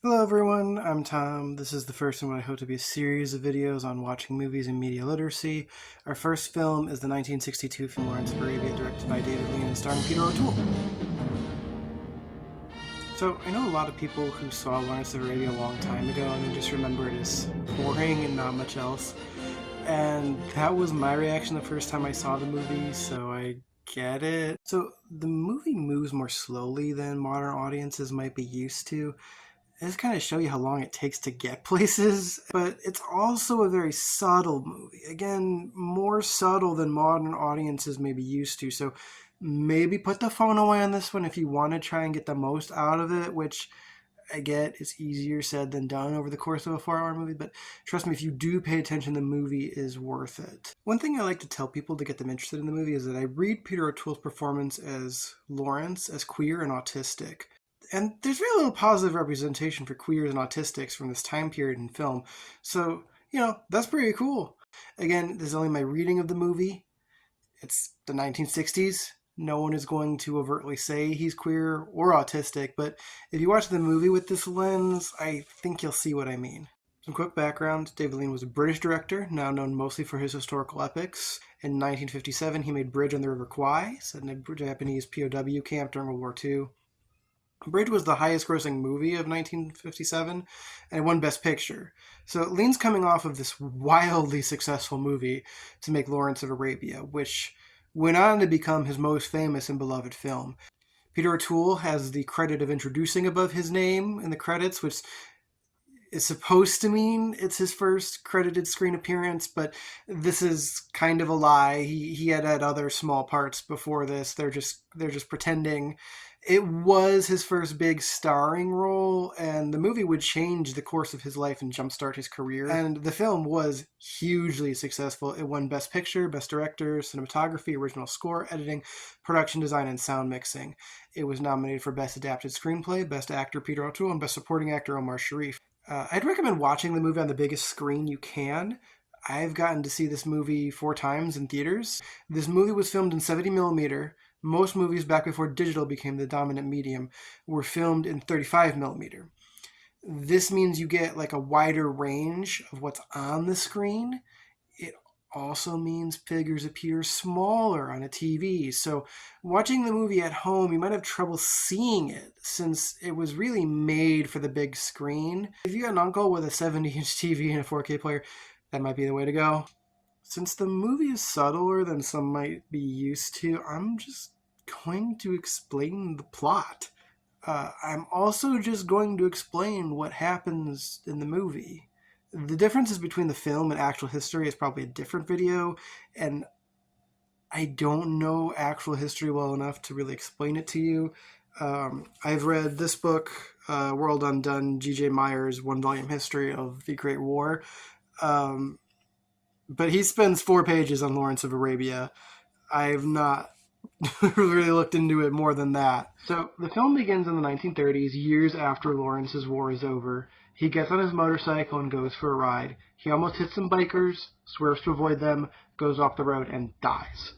Hello everyone, I'm Tom. This is the first in what I hope to be a series of videos on watching movies and media literacy. Our first film is the 1962 film Lawrence of Arabia, directed by David Lean and starring Peter O'Toole. So, I know a lot of people who saw Lawrence of Arabia a long time ago and then just remember it as boring and not much else. And that was my reaction the first time I saw the movie, so I get it. So, the movie moves more slowly than modern audiences might be used to. This kind of show you how long it takes to get places, but it's also a very subtle movie. Again, more subtle than modern audiences may be used to. So maybe put the phone away on this one if you want to try and get the most out of it, which I get is easier said than done over the course of a 4-hour movie, but trust me, if you do pay attention, the movie is worth it. One thing I like to tell people to get them interested in the movie is that I read Peter O'Toole's performance as Lawrence as queer and autistic. And there's very little positive representation for queers and autistics from this time period in film. So, that's pretty cool. Again, this is only my reading of the movie. It's the 1960s. No one is going to overtly say he's queer or autistic, but if you watch the movie with this lens, I think you'll see what I mean. Some quick background. David Lean was a British director, now known mostly for his historical epics. In 1957, he made Bridge on the River Kwai, set in a Japanese POW camp during World War II. Bridge was the highest grossing movie of 1957 and it won Best Picture. So Lean's coming off of this wildly successful movie to make Lawrence of Arabia, which went on to become his most famous and beloved film. Peter O'Toole has the credit of introducing above his name in the credits, which is supposed to mean it's his first credited screen appearance, but this is kind of a lie. He had other small parts before this. They're just pretending. It was his first big starring role, and the movie would change the course of his life and jumpstart his career. And the film was hugely successful. It won Best Picture, Best Director, Cinematography, Original Score, Editing, Production Design, and Sound Mixing. It was nominated for Best Adapted Screenplay, Best Actor Peter O'Toole, and Best Supporting Actor Omar Sharif. I'd recommend watching the movie on the biggest screen you can. I've gotten to see this movie 4 times in theaters. This movie was filmed in 70 millimeter. Most movies back before digital became the dominant medium were filmed in 35 millimeter. This means you get like a wider range of what's on the screen. It also means figures appear smaller on a TV. So watching the movie at home, you might have trouble seeing it since it was really made for the big screen. If you got an uncle with a 70-inch TV and a 4K player, that might be the way to go. Since the movie is subtler than some might be used to, I'm just going to explain the plot. I'm also just going to explain what happens in the movie. The differences between the film and actual history is probably a different video, and I don't know actual history well enough to really explain it to you. I've read this book, World Undone, G.J. Meyer's one-volume history of the Great War, but he spends 4 pages on Lawrence of Arabia. I've not really looked into it more than that. So the film begins in the 1930s, years after Lawrence's war is over. He gets on his motorcycle and goes for a ride. He almost hits some bikers, swerves to avoid them, goes off the road, and dies.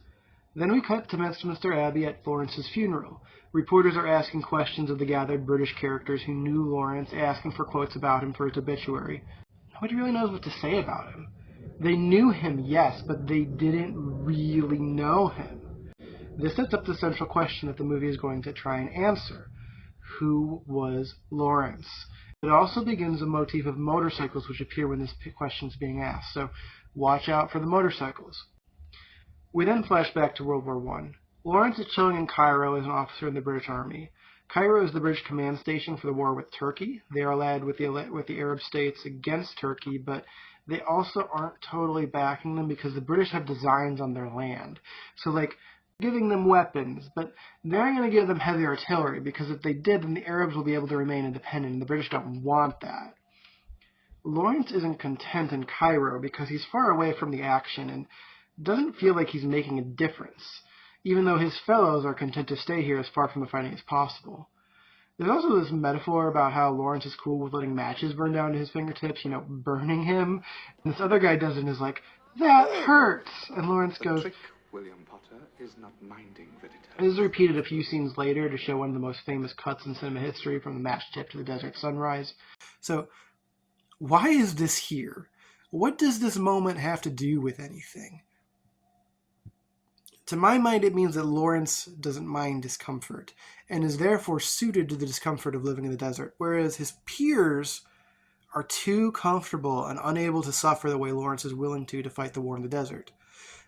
Then we cut to Westminster Abbey at Lawrence's funeral. Reporters are asking questions of the gathered British characters who knew Lawrence, asking for quotes about him for his obituary. Nobody really knows what to say about him. They knew him, yes, but they didn't really know him. This sets up the central question that the movie is going to try and answer. Who was Lawrence? It also begins a motif of motorcycles which appear when this question is being asked, so watch out for the motorcycles. We then flash back to World War I. Lawrence is chilling in Cairo as an officer in the British Army. Cairo is the British command station for the war with Turkey. They are allied with the Arab states against Turkey, but they also aren't totally backing them because the British have designs on their land. So, giving them weapons, but they're not going to give them heavy artillery because if they did, then the Arabs will be able to remain independent, and the British don't want that. Lawrence isn't content in Cairo because he's far away from the action and doesn't feel like he's making a difference, even though his fellows are content to stay here as far from the fighting as possible. There's also this metaphor about how Lawrence is cool with letting matches burn down to his fingertips, burning him. And this other guy does it and is like, that hurts! And Lawrence goes, is not minding that it This is repeated a few scenes later to show one of the most famous cuts in cinema history, from the match tip to the desert sunrise. So, why is this here? What does this moment have to do with anything? To my mind, it means that Lawrence doesn't mind discomfort, and is therefore suited to the discomfort of living in the desert, whereas his peers are too comfortable and unable to suffer the way Lawrence is willing to fight the war in the desert.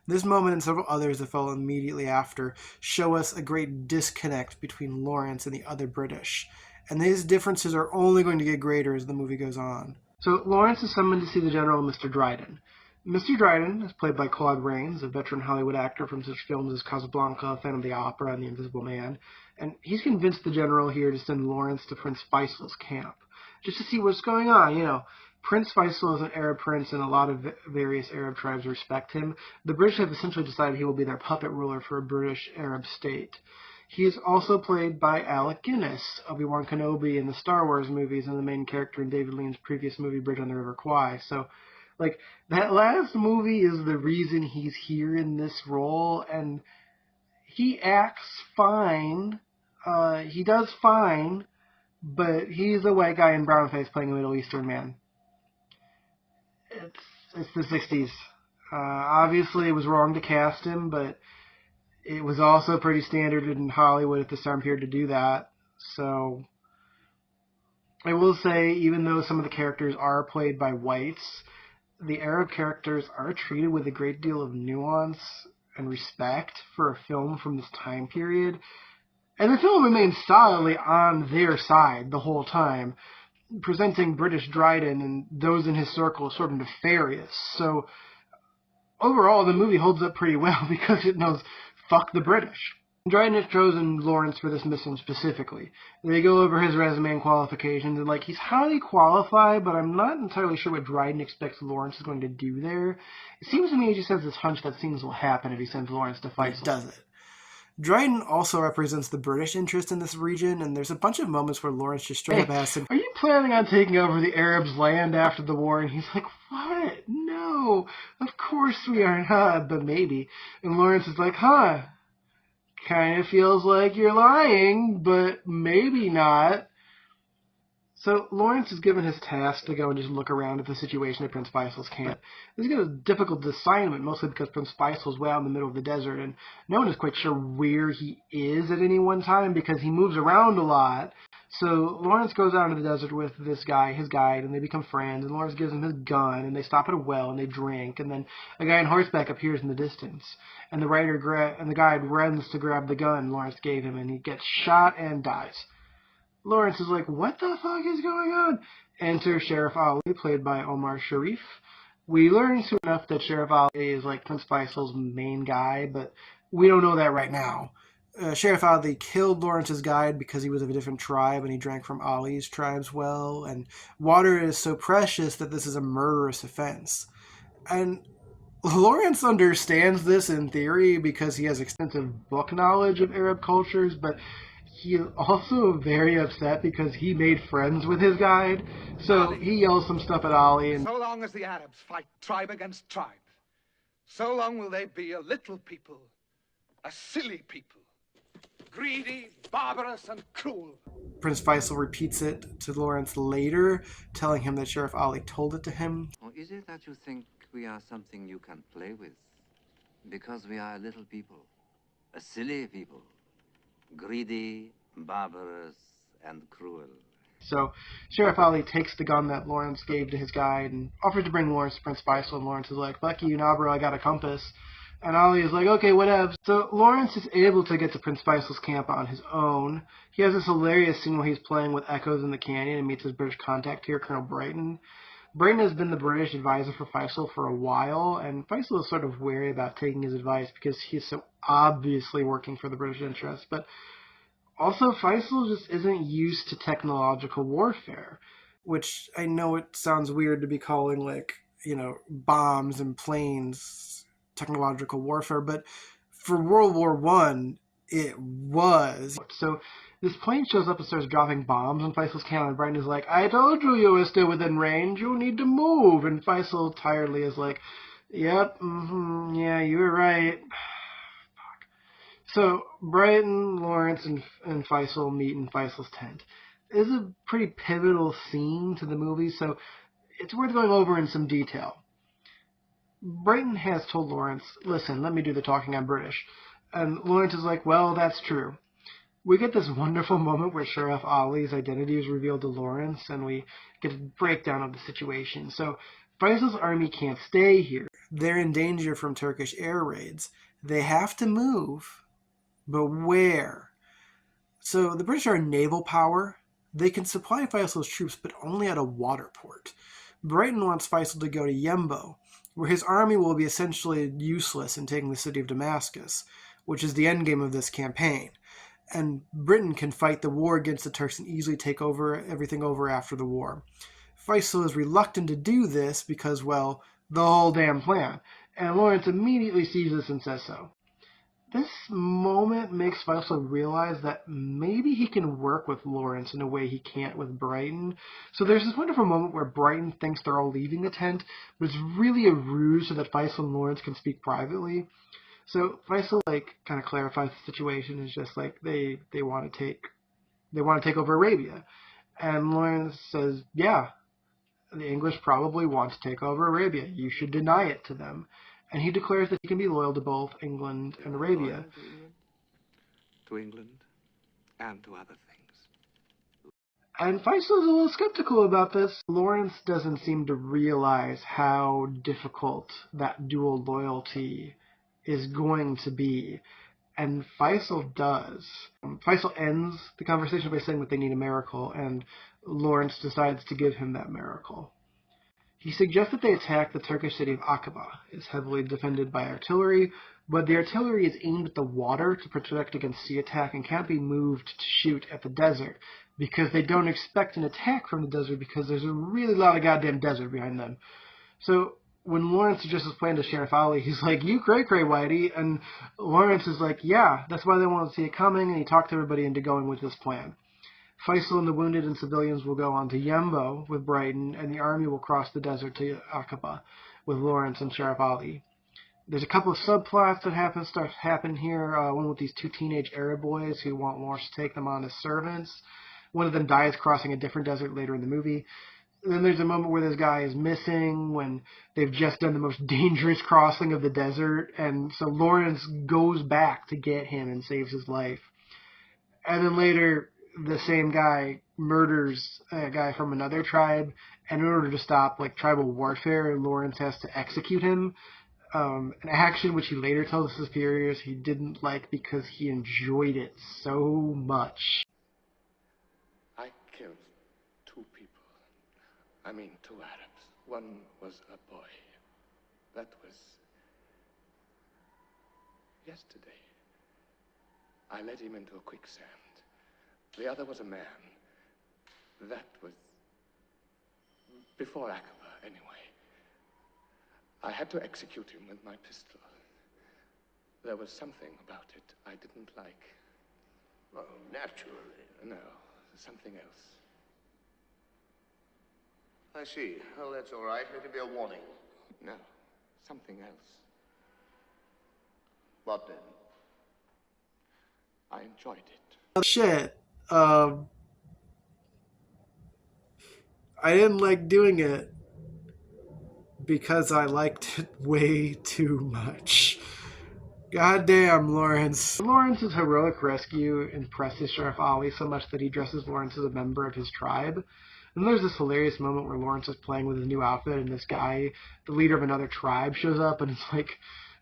This moment and several others that follow immediately after show us a great disconnect between Lawrence and the other British, and these differences are only going to get greater as the movie goes on. So Lawrence is summoned to see the General, Mr. Dryden. Mr. Dryden is played by Claude Rains, a veteran Hollywood actor from such films as Casablanca, Phantom of the Opera, and The Invisible Man, and he's convinced the General here to send Lawrence to Prince Faisal's camp, just to see what's going on. Prince Faisal is an Arab prince, and a lot of various Arab tribes respect him. The British have essentially decided he will be their puppet ruler for a British Arab state. He is also played by Alec Guinness, Obi-Wan Kenobi in the Star Wars movies, and the main character in David Lean's previous movie, Bridge on the River Kwai. So, that last movie is the reason he's here in this role, and he acts fine. He does fine, but he's a white guy in brown face playing a Middle Eastern man. It's the 60s. Obviously, it was wrong to cast him, but it was also pretty standard in Hollywood at this time period to do that. So, I will say, even though some of the characters are played by whites, the Arab characters are treated with a great deal of nuance and respect for a film from this time period. And the film remains solidly on their side the whole time, presenting British Dryden and those in his circle as sort of nefarious. So, overall, the movie holds up pretty well because it knows, fuck the British. Dryden has chosen Lawrence for this mission specifically. They go over his resume and qualifications, and he's highly qualified, but I'm not entirely sure what Dryden expects Lawrence is going to do there. It seems to me he just has this hunch that things will happen if he sends Lawrence to fight. He does it. Dryden also represents the British interest in this region, and there's a bunch of moments where Lawrence just straight up asks him, "Are you planning on taking over the Arabs' land after the war?" And he's like, "What? No, of course we are not, but maybe." And Lawrence is like, kind of feels like you're lying, but maybe not. So Lawrence is given his task to go and just look around at the situation at Prince Faisal's camp. This is a difficult assignment, mostly because Prince Faisal is way out in the middle of the desert, and no one is quite sure where he is at any one time because he moves around a lot. So Lawrence goes out into the desert with this guy, his guide, and they become friends, and Lawrence gives him his gun, and they stop at a well, and they drink, and then a guy on horseback appears in the distance, and the guide runs to grab the gun Lawrence gave him, and he gets shot and dies. Lawrence is like, what the fuck is going on? Enter Sheriff Ali, played by Omar Sharif. We learn soon enough that Sheriff Ali is Prince Faisal's main guy, but we don't know that right now. Sheriff Ali killed Lawrence's guide because he was of a different tribe and he drank from Ali's tribe's well, and water is so precious that this is a murderous offense. And Lawrence understands this in theory because he has extensive book knowledge of Arab cultures, but he is also very upset because he made friends with his guide, so he yells some stuff at Ali. And so long as the Arabs fight tribe against tribe, so long will they be a little people, a silly people, greedy, barbarous, and cruel. Prince Faisal repeats it to Lawrence later, telling him that Sheriff Ali told it to him. Or is it that you think we are something you can play with? Because we are a little people, a silly people, greedy, barbarous, and cruel. So Sheriff Ali takes the gun that Lawrence gave to his guide and offers to bring Lawrence to Prince Faisal, and Lawrence is like, fuck you, nah bro, I got a compass. And Ali is like, okay, whatever. So Lawrence is able to get to Prince Faisal's camp on his own. He has this hilarious scene where he's playing with echoes in the canyon and meets his British contact here, Colonel Brighton. Brighton has been the British advisor for Faisal for a while, and Faisal is sort of wary about taking his advice because he's so obviously working for the British interests. But also, Faisal just isn't used to technological warfare, which I know it sounds weird to be calling, bombs and planes technological warfare, but for World War I, it was. So this plane shows up and starts dropping bombs on Faisal's camp, and Brighton is like, I told you you were still within range, you need to move. And Faisal tiredly is like, yep, yeah, you were right. Fuck. So Brighton, Lawrence, and Faisal meet in Faisal's tent. This is a pretty pivotal scene to the movie, so it's worth going over in some detail. Brighton has told Lawrence, listen, let me do the talking, I'm British. And Lawrence is like, well, that's true. We get this wonderful moment where Sheriff Ali's identity is revealed to Lawrence, and we get a breakdown of the situation. So Faisal's army can't stay here. They're in danger from Turkish air raids. They have to move, but where? So the British are a naval power. They can supply Faisal's troops, but only at a water port. Brighton wants Faisal to go to Yembo, where his army will be essentially useless in taking the city of Damascus, which is the endgame of this campaign. And Britain can fight the war against the Turks and easily take everything over after the war. Faisal is reluctant to do this because, well, the whole damn plan. And Lawrence immediately sees this and says so. This moment makes Faisal realize that maybe he can work with Lawrence in a way he can't with Brighton. So there's this wonderful moment where Brighton thinks they're all leaving the tent, but it's really a ruse so that Faisal and Lawrence can speak privately. So Faisal kind of clarifies the situation. It's just like they want to take over Arabia, and Lawrence says, yeah, the English probably want to take over Arabia. You should deny it to them. And he declares that he can be loyal to both England and Arabia. To England and to other things. And Faisal's a little skeptical about this. Lawrence doesn't seem to realize how difficult that dual loyalty is going to be. And Faisal does. Faisal ends the conversation by saying that they need a miracle, and Lawrence decides to give him that miracle. He suggests that they attack the Turkish city of Aqaba. It's heavily defended by artillery, but the artillery is aimed at the water to protect against sea attack and can't be moved to shoot at the desert because they don't expect an attack from the desert because there's a really lot of goddamn desert behind them. So when Lawrence suggests his plan to Sheriff Ali, he's like, you cray-cray, Whitey. And Lawrence is like, yeah, that's why they won't see it coming, and he talked everybody into going with this plan. Faisal and the wounded and civilians will go on to Yembo with Brighton, and the army will cross the desert to Aqaba with Lawrence and Sheriff Ali. There's a couple of subplots that happen here. One with these two teenage Arab boys who want Lawrence to take them on as servants. One of them dies crossing a different desert later in the movie. And then there's a moment where this guy is missing when they've just done the most dangerous crossing of the desert, and so Lawrence goes back to get him and saves his life. And then later, the same guy murders a guy from another tribe, and in order to stop tribal warfare, Lawrence has to execute him. An action which he later tells his superiors he didn't like because he enjoyed it so much. I killed two people. I mean, two Arabs. One was a boy. That was yesterday. I led him into a quicksand. The other was a man. That was before Aqaba, anyway. I had to execute him with my pistol. There was something about it I didn't like. Well, naturally. No, something else. I see. Well, that's all right. Let it be a warning. No, something else. What then? I enjoyed it. Shit. I didn't like doing it because I liked it way too much. Goddamn, Lawrence. Lawrence's heroic rescue impresses Sheriff Ali so much that he dresses Lawrence as a member of his tribe. And there's this hilarious moment where Lawrence is playing with his new outfit, and this guy, the leader of another tribe, shows up, and it's like,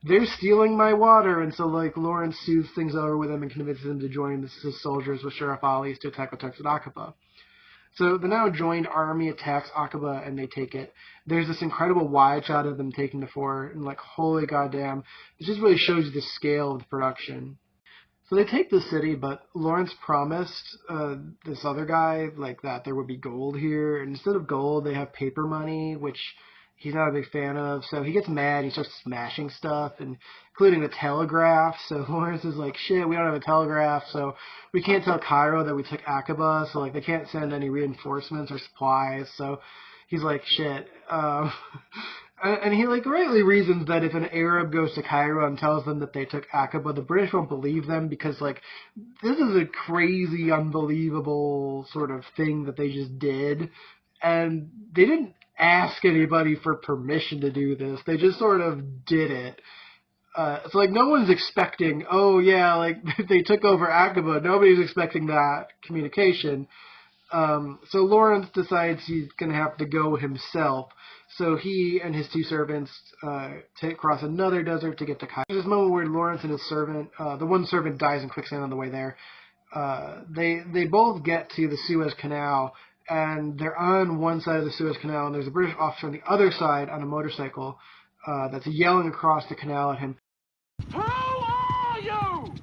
they're stealing my water. And so, Lawrence soothes things over with him and convinces him to join his soldiers with Sheriff Ali to attack the Turks at Aqaba. So the now joined army attacks Aqaba, and they take it. There's this incredible wide shot of them taking the fort, and holy goddamn, it just really shows you the scale of the production. So they take the city, but Lawrence promised this other guy that there would be gold here. And instead of gold, they have paper money, which he's not a big fan of. So he gets mad. He starts smashing stuff, including the telegraph. So Lawrence is like, shit, we don't have a telegraph, so we can't tell Cairo that we took Aqaba. So they can't send any reinforcements or supplies. So he's like, shit. And he like rightly reasons that if an Arab goes to Cairo and tells them that they took Aqaba, the British won't believe them because like this is a crazy, unbelievable sort of thing that they just did, and they didn't ask anybody for permission to do this. They just sort of did it. So like no one's expecting, oh yeah, like they took over Aqaba. Nobody's expecting that communication. So Lawrence decides he's going to have to go himself. So he and his two servants cross another desert to get to Cairo. There's this moment where Lawrence and his servant, the one servant dies in quicksand on the way there. They both get to the Suez Canal, and they're on one side of the Suez Canal, and there's a British officer on the other side on a motorcycle that's yelling across the canal at him. Who are you?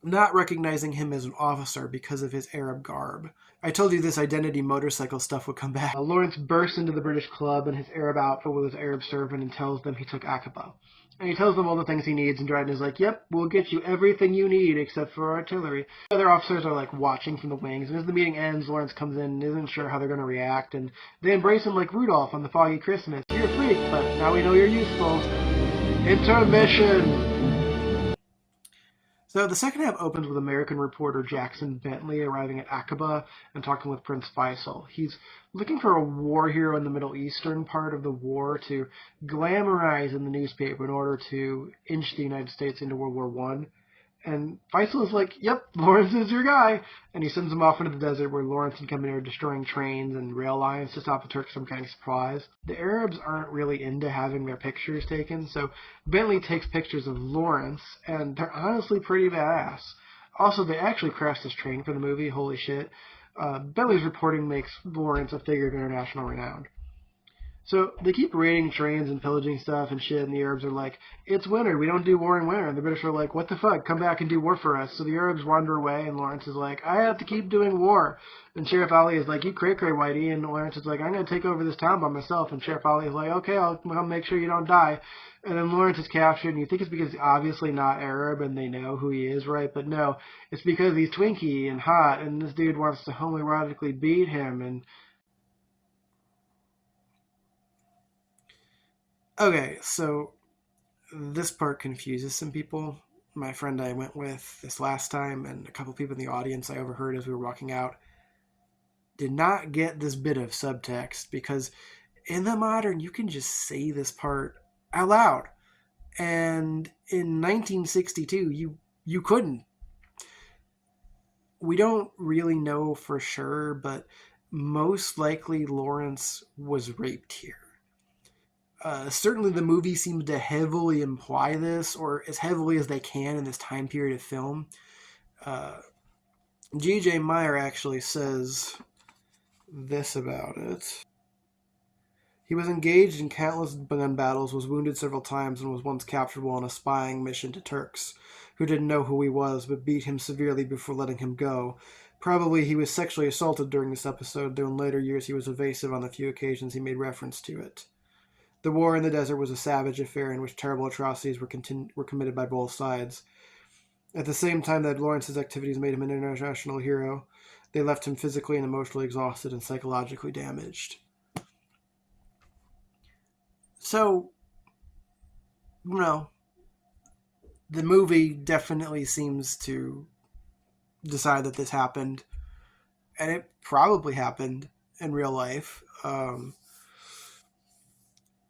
Not recognizing him as an officer because of his Arab garb. I told you this identity motorcycle stuff would come back. Lawrence bursts into the British club in his Arab outfit with his Arab servant and tells them he took Aqaba. And he tells them all the things he needs, and Dryden is like, yep, we'll get you everything you need except for artillery. The other officers are like watching from the wings, and as the meeting ends, Lawrence comes in and isn't sure how they're going to react, and they embrace him like Rudolph on the Foggy Christmas. You're a freak, but now we know you're useful. Intermission! So the second half opens with American reporter Jackson Bentley arriving at Aqaba and talking with Prince Faisal. He's looking for a war hero in the Middle Eastern part of the war to glamorize in the newspaper in order to inch the United States into World War I. And Faisal is like, yep, Lawrence is your guy. And he sends him off into the desert where Lawrence and company are destroying trains and rail lines to stop the Turks from getting supplies. The Arabs aren't really into having their pictures taken, so Bentley takes pictures of Lawrence, and they're honestly pretty badass. Also, they actually crashed this train for the movie, holy shit. Bentley's reporting makes Lawrence a figure of international renown. So they keep raiding trains and pillaging stuff and shit, and the Arabs are like, it's winter, we don't do war in winter. And the British are like, what the fuck, come back and do war for us. So the Arabs wander away, and Lawrence is like, I have to keep doing war. And Sheriff Ali is like, you cray-cray, Whitey. And Lawrence is like, I'm going to take over this town by myself. And Sheriff Ali is like, okay, I'll make sure you don't die. And then Lawrence is captured, and you think it's because he's obviously not Arab and they know who he is, right? But no, it's because he's twinky and hot, and this dude wants to homoerotically beat him, and okay, so this part confuses some people. My friend I went with this last time, and a couple people in the audience I overheard as we were walking out, did not get this bit of subtext because in the modern, you can just say this part out loud. And in 1962, you couldn't. We don't really know for sure, but most likely Lawrence was raped here. Certainly the movie seems to heavily imply this, or as heavily as they can in this time period of film. G.J. Meyer actually says this about it. He was engaged in countless gun battles, was wounded several times, and was once captured while on a spying mission to Turks, who didn't know who he was, but beat him severely before letting him go. Probably he was sexually assaulted during this episode, though in later years he was evasive on the few occasions he made reference to it. The war in the desert was a savage affair in which terrible atrocities were committed by both sides. At the same time that Lawrence's activities made him an international hero, they left him physically and emotionally exhausted and psychologically damaged. So, the movie definitely seems to decide that this happened, and it probably happened in real life.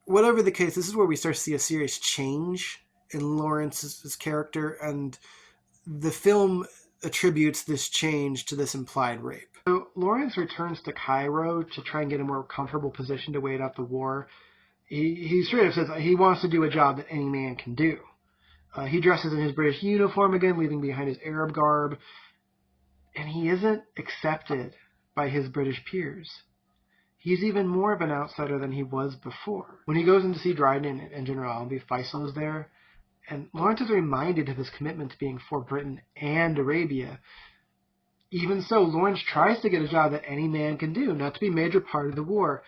Whatever the case, this is where we start to see a serious change in Lawrence's character, and the film attributes this change to this implied rape. So Lawrence returns to Cairo to try and get a more comfortable position to wait out the war. He straight up says he wants to do a job that any man can do. He dresses in his British uniform again, leaving behind his Arab garb, and he isn't accepted by his British peers. He's even more of an outsider than he was before. When he goes in to see Dryden and General Allenby, Faisal is there, and Lawrence is reminded of his commitment to being for Britain and Arabia. Even so, Lawrence tries to get a job that any man can do, not to be a major part of the war.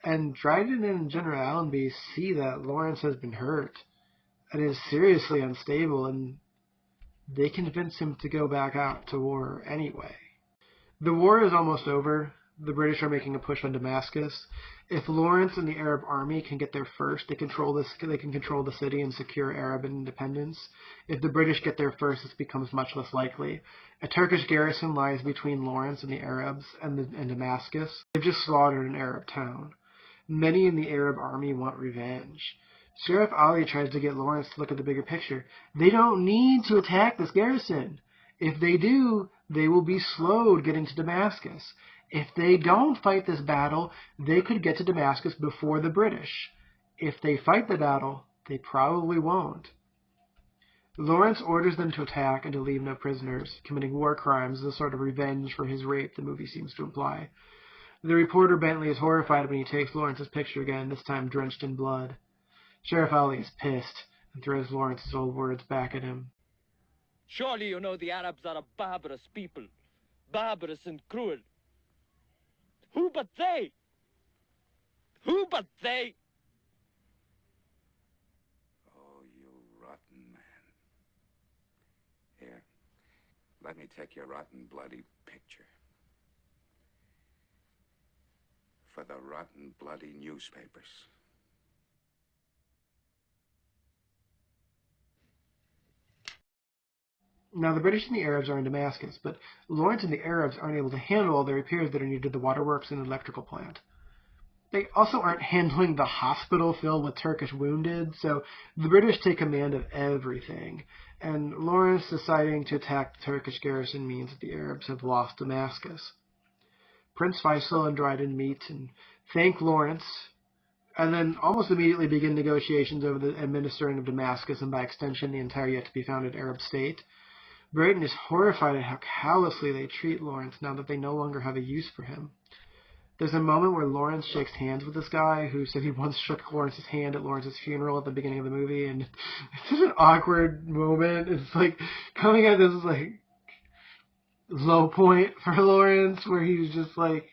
And Dryden and General Allenby see that Lawrence has been hurt and is seriously unstable, and they convince him to go back out to war anyway. The war is almost over. the British are making a push on Damascus. If Lawrence and the Arab army can get there first, they can control the city and secure Arab independence. If the British get there first, this becomes much less likely. A Turkish garrison lies between Lawrence and the Arabs and Damascus. They've just slaughtered an Arab town. Many in the Arab army want revenge. Sheriff Ali tries to get Lawrence to look at the bigger picture. They don't need to attack this garrison. If they do, they will be slowed getting to Damascus. If they don't fight this battle, they could get to Damascus before the British. If they fight the battle, they probably won't. Lawrence orders them to attack and to leave no prisoners, committing war crimes as a sort of revenge for his rape, the movie seems to imply. The reporter Bentley is horrified when he takes Lawrence's picture again, this time drenched in blood. Sheriff Ali is pissed and throws Lawrence's old words back at him. Surely you know the Arabs are a barbarous people, barbarous and cruel. Who but they? Who but they? Oh, you rotten man. Here, let me take your rotten, bloody picture. For the rotten, bloody newspapers. Now, the British and the Arabs are in Damascus, but Lawrence and the Arabs aren't able to handle all the repairs that are needed to the waterworks and electrical plant. They also aren't handling the hospital filled with Turkish wounded, so the British take command of everything, and Lawrence deciding to attack the Turkish garrison means that the Arabs have lost Damascus. Prince Faisal and Dryden meet and thank Lawrence, and then almost immediately begin negotiations over the administering of Damascus and by extension the entire yet-to-be-founded Arab state. Britain is horrified at how callously they treat Lawrence now that they no longer have a use for him. There's a moment where Lawrence shakes hands with this guy who said he once shook Lawrence's hand at Lawrence's funeral at the beginning of the movie, and it's such an awkward moment. It's like coming at this like low point for Lawrence where he's just like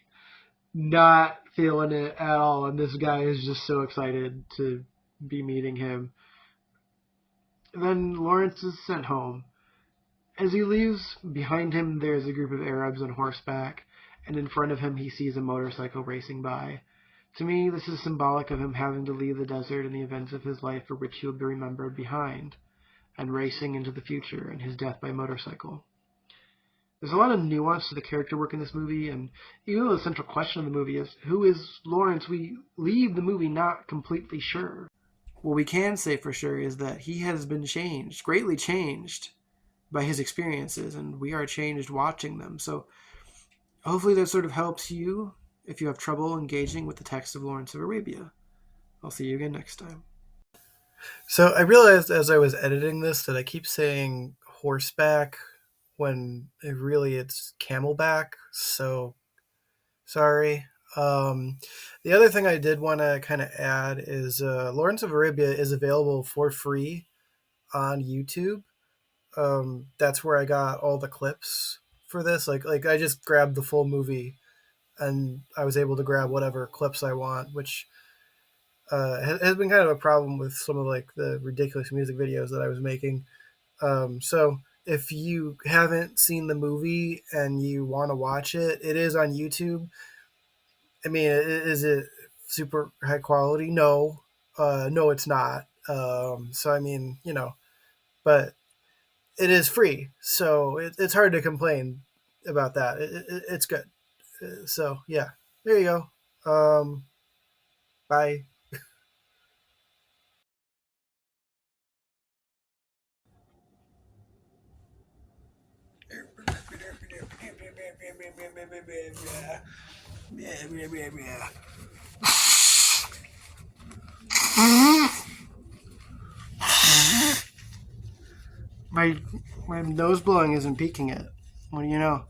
not feeling it at all, and this guy is just so excited to be meeting him. Then Lawrence is sent home. As he leaves, behind him there is a group of Arabs on horseback, and in front of him he sees a motorcycle racing by. To me, this is symbolic of him having to leave the desert and the events of his life for which he will be remembered behind, and racing into the future and his death by motorcycle. There's a lot of nuance to the character work in this movie, and even though the central question of the movie is, who is Lawrence, we leave the movie not completely sure. What we can say for sure is that he has been changed, greatly changed, by his experiences, and we are changed watching them. So hopefully that sort of helps you if you have trouble engaging with the text of Lawrence of Arabia. I'll see you again next time. So I realized as I was editing this that I keep saying horseback when it's camelback, so sorry. The other thing I did want to kind of add is Lawrence of Arabia is available for free on YouTube. That's where I got all the clips for this. Like I just grabbed the full movie, and I was able to grab whatever clips I want, which has been kind of a problem with some of like the ridiculous music videos that I was making. So if you haven't seen the movie and you want to watch it, it is on YouTube. I mean, is it super high quality? No, no, it's not. So I mean, but it is free, so it's hard to complain about that. It's good. So yeah, there you go. Bye. My nose blowing isn't peaking it. What do you know?